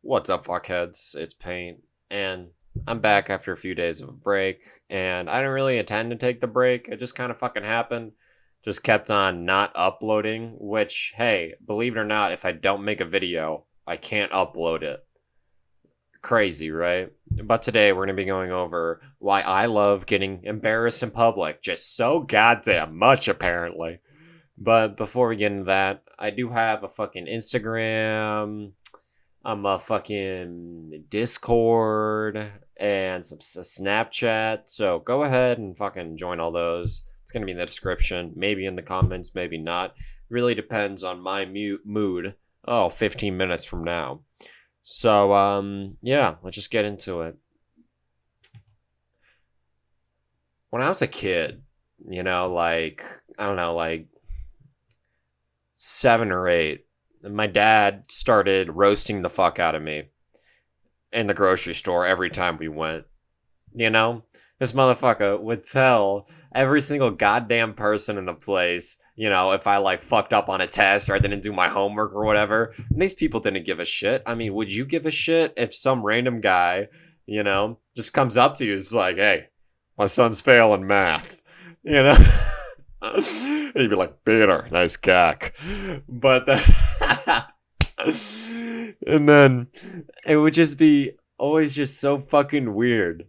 What's up, fuckheads? It's Paint, and I'm back after a few days of a break. And I didn't really intend to take the break, it just kind of fucking happened. Just kept on not uploading, which, hey, believe it or not, if I don't make a video, I can't upload it. Crazy, right? But today we're going to be going over why I love getting embarrassed in public. Just so goddamn much, apparently. But before we get into that, I do have a fucking Instagram. I'm a fucking Discord and some Snapchat. So go ahead and fucking join all those. It's gonna be in the description, maybe in the comments, maybe not. Really depends on my mood. Oh, 15 minutes from now. So yeah, let's just get into it. When I was a kid, like I don't know, like 7 or 8, my dad started roasting the fuck out of me in the grocery store every time we went. You know, this motherfucker would tell every single goddamn person in the place, if I like fucked up on a test or I didn't do my homework or whatever. And these people didn't give a shit. I mean, would you give a shit if some random guy, just comes up to you and is like, hey, my son's failing math, you know? And he'd be like, Peter, nice cock. But and then it would just be always just so fucking weird,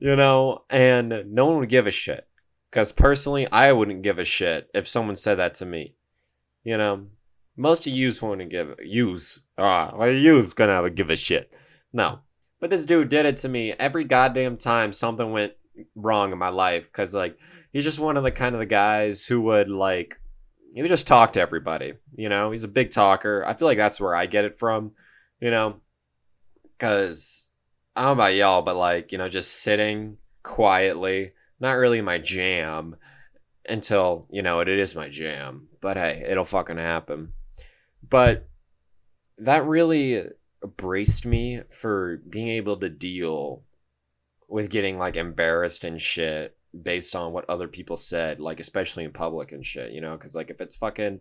and no one would give a shit. Because personally, I wouldn't give a shit if someone said that to me. You know, most of yous wouldn't yous gonna give a shit. No. But this dude did it to me every goddamn time something went wrong in my life. Because, like, he's just one of the kind of the guys who would, like, he would just talk to everybody. He's a big talker. I feel like that's where I get it from, because I don't know about y'all, but, like, just sitting quietly, not really my jam until, it is my jam. But hey, it'll fucking happen. But that really braced me for being able to deal with getting, like, embarrassed and shit based on what other people said, like, especially in public and shit, because, like, if it's fucking,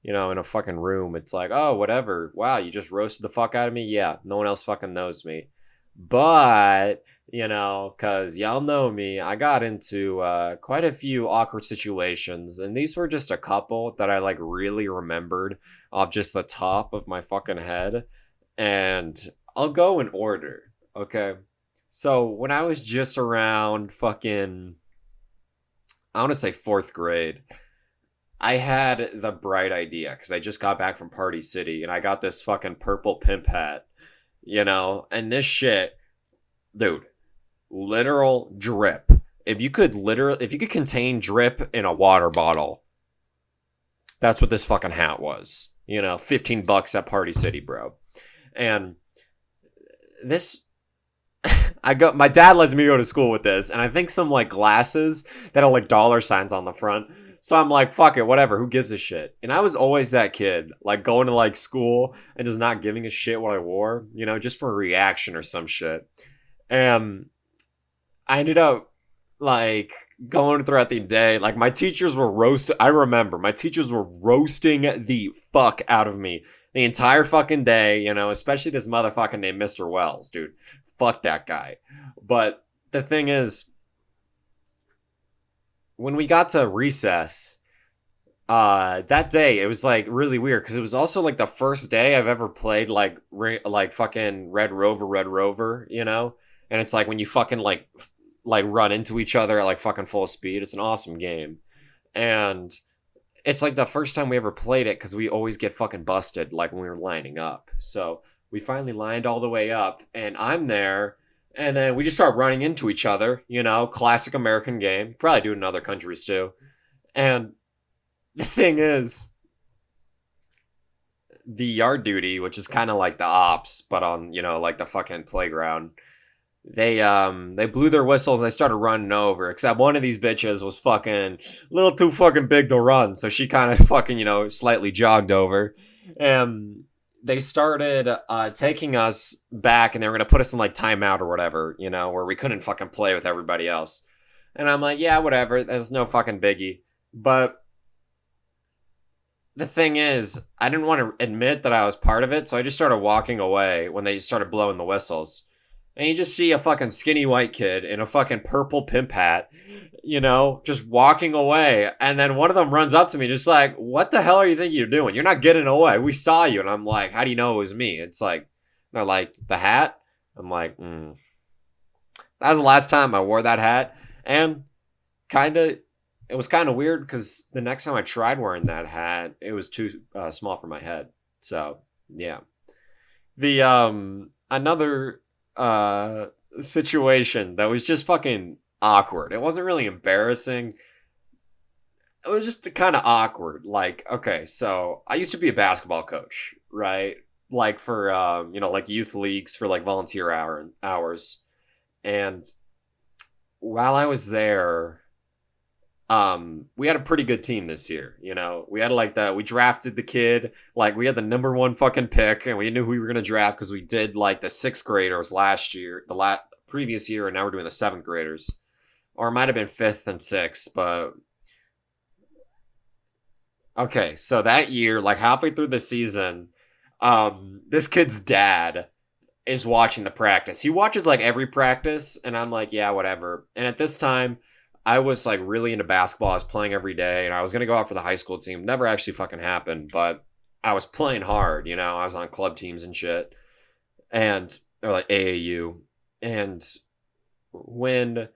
in a fucking room, it's like, oh, whatever, wow, you just roasted the fuck out of me, yeah, no one else fucking knows me. But, because y'all know me, I got into quite a few awkward situations, and these were just a couple that I, like, really remembered off just the top of my fucking head, and I'll go in order, okay? So when I was just around fucking, I want to say 4th grade, I had the bright idea because I just got back from Party City and I got this fucking purple pimp hat, and this shit, dude, literal drip. If you could contain drip in a water bottle, that's what this fucking hat was. $15 at Party City, bro. And this my dad lets me go to school with this, and I think some, like, glasses that are like dollar signs on the front. So I'm like, fuck it, whatever, who gives a shit? And I was always that kid, like, going to, like, school and just not giving a shit what I wore, just for a reaction or some shit. And I ended up, like, going throughout the day, like, my teachers were I remember my teachers were roasting the fuck out of me the entire fucking day, especially this motherfucker named Mr. Wells, dude. Fuck that guy. But the thing is, when we got to recess, that day, it was, like, really weird because it was also, like, the first day I've ever played, like, fucking Red Rover, and it's like when you fucking, like run into each other at, like, fucking full speed. It's an awesome game. And it's, like, the first time we ever played it because we always get fucking busted, like, when we were lining up. So we finally lined all the way up, and I'm there, and then we just start running into each other, classic American game. Probably do it in other countries too. And the thing is, the yard duty, which is kind of like the ops, but on, like, the fucking playground, they blew their whistles and they started running over, except one of these bitches was fucking a little too fucking big to run, so she kind of fucking, slightly jogged over. And they started taking us back, and they were going to put us in, like, timeout or whatever, where we couldn't fucking play with everybody else. And I'm like, yeah, whatever, there's no fucking biggie. But the thing is, I didn't want to admit that I was part of it, so I just started walking away when they started blowing the whistles. And you just see a fucking skinny white kid in a fucking purple pimp hat, just walking away. And then one of them runs up to me, just like, what the hell are you thinking you're doing? You're not getting away. We saw you. And I'm like, how do you know it was me? It's like, they're like, the hat? I'm like, That was the last time I wore that hat. And it was kind of weird because the next time I tried wearing that hat, it was too small for my head. So, yeah. The, another situation that was just fucking awkward. It wasn't really embarrassing. It was just kind of awkward. Like, okay, so I used to be a basketball coach, right? Like for like youth leagues for like volunteer hours. And while I was there, we had a pretty good team this year. We had we drafted the kid, like we had the number one fucking pick, and we knew who we were gonna draft because we did like the sixth graders last year, previous year, and now we're doing the seventh graders, or it might have been fifth and sixth, but okay. So that year, like halfway through the season, this kid's dad is watching the practice. He watches like every practice, and I'm like, yeah, whatever. And at this time, I was like really into basketball. I was playing every day, and I was gonna go out for the high school team. Never actually fucking happened, but I was playing hard. I was on club teams and shit, or like AAU. And when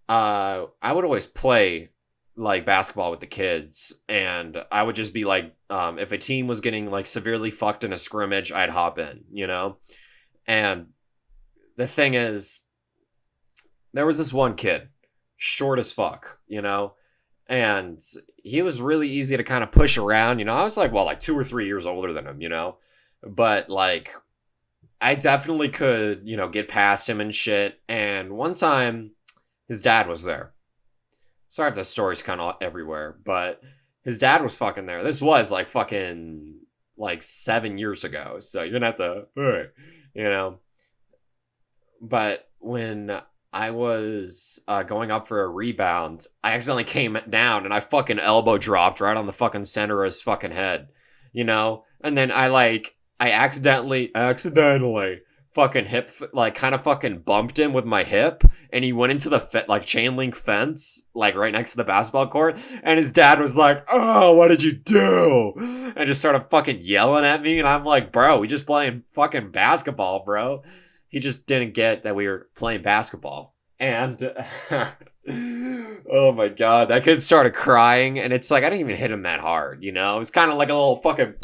I would always play like basketball with the kids, and I would just be like, if a team was getting like severely fucked in a scrimmage, I'd hop in, And the thing is, there was this one kid, short as fuck, and he was really easy to kind of push around. I was like, well, like 2 or 3 years older than him, but like I definitely could, get past him and shit. And one time his dad was there. Sorry if the story's kind of everywhere, but his dad was fucking there. This was like fucking like 7 years ago, so you're gonna have to, But when I was going up for a rebound, I accidentally came down and I fucking elbow dropped right on the fucking center of his fucking head, And then I accidentally fucking kind of fucking bumped him with my hip, and he went into the chain link fence, like right next to the basketball court. And his dad was like, "Oh, what did you do?" And just started fucking yelling at me. And I'm like, "Bro, we just playing fucking basketball, bro." He just didn't get that we were playing basketball. And oh my god, that kid started crying, and it's like I didn't even hit him that hard, It was kind of like a little fucking,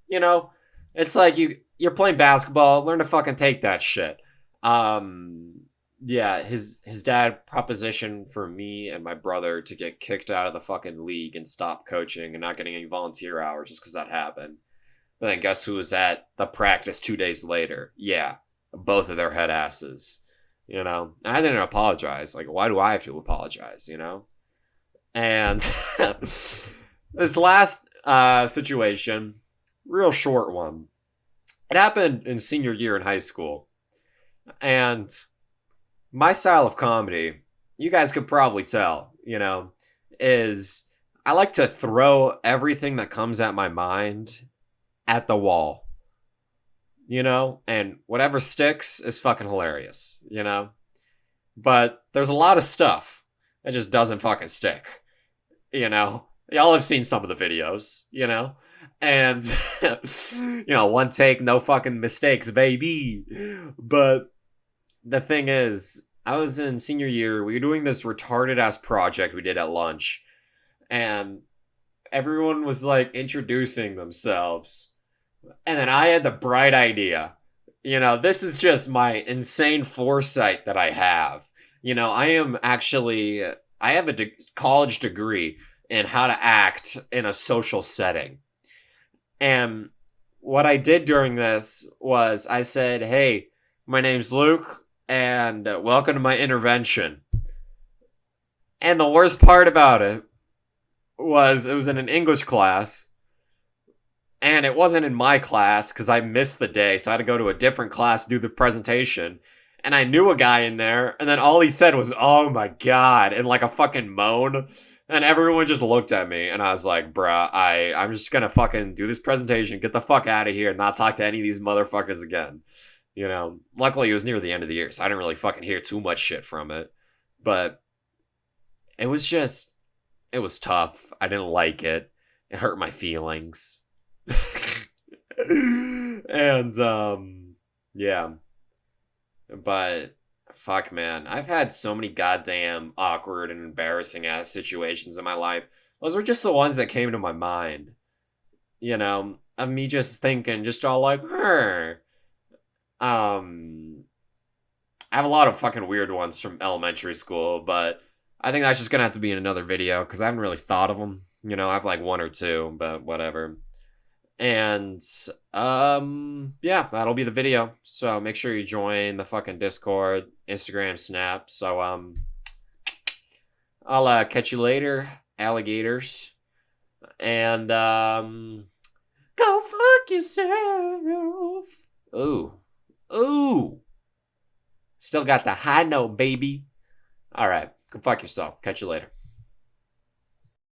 it's like you're playing basketball, learn to fucking take that shit. Yeah, his dad propositioned for me and my brother to get kicked out of the fucking league and stop coaching and not getting any volunteer hours just because that happened. But then guess who was at the practice 2 days later? Yeah, both of their head asses. And I didn't apologize. Like, why do I have to apologize? And this last situation, real short one. It happened in senior year in high school. And my style of comedy, you guys could probably tell, is I like to throw everything that comes at my mind at the wall. And whatever sticks is fucking hilarious, But there's a lot of stuff that just doesn't fucking stick, Y'all have seen some of the videos, And, one take, no fucking mistakes, baby. But the thing is, I was in senior year. We were doing this retarded ass project we did at lunch. And everyone was like introducing themselves. And then I had the bright idea. This is just my insane foresight that I have. I have a college degree in how to act in a social setting. And what I did during this was I said, "Hey, my name's Luke, and welcome to my intervention." And the worst part about it was in an English class, and it wasn't in my class because I missed the day, so I had to go to a different class to do the presentation. And I knew a guy in there, and then all he said was, "Oh my god," and like a fucking moan. And everyone just looked at me, and I was like, bruh, I'm just gonna fucking do this presentation, get the fuck out of here, and not talk to any of these motherfuckers again. You know, luckily it was near the end of the year, so I didn't really fucking hear too much shit from it. But it was just, it was tough. I didn't like it. It hurt my feelings. And, yeah. But fuck, man, I've had so many goddamn awkward and embarrassing ass situations in my life. Those were just the ones that came to my mind. You know, of me just thinking, just all like, um, I have a lot of fucking weird ones from elementary school, but I think that's just gonna have to be in another video because I haven't really thought of them. You know, I have like one or two, but whatever. And yeah, that'll be the video. So make sure you join the fucking Discord, Instagram, Snap. So I'll catch you later, alligators. And go fuck yourself. Ooh. Ooh. Still got the high note, baby. All right. Go fuck yourself. Catch you later.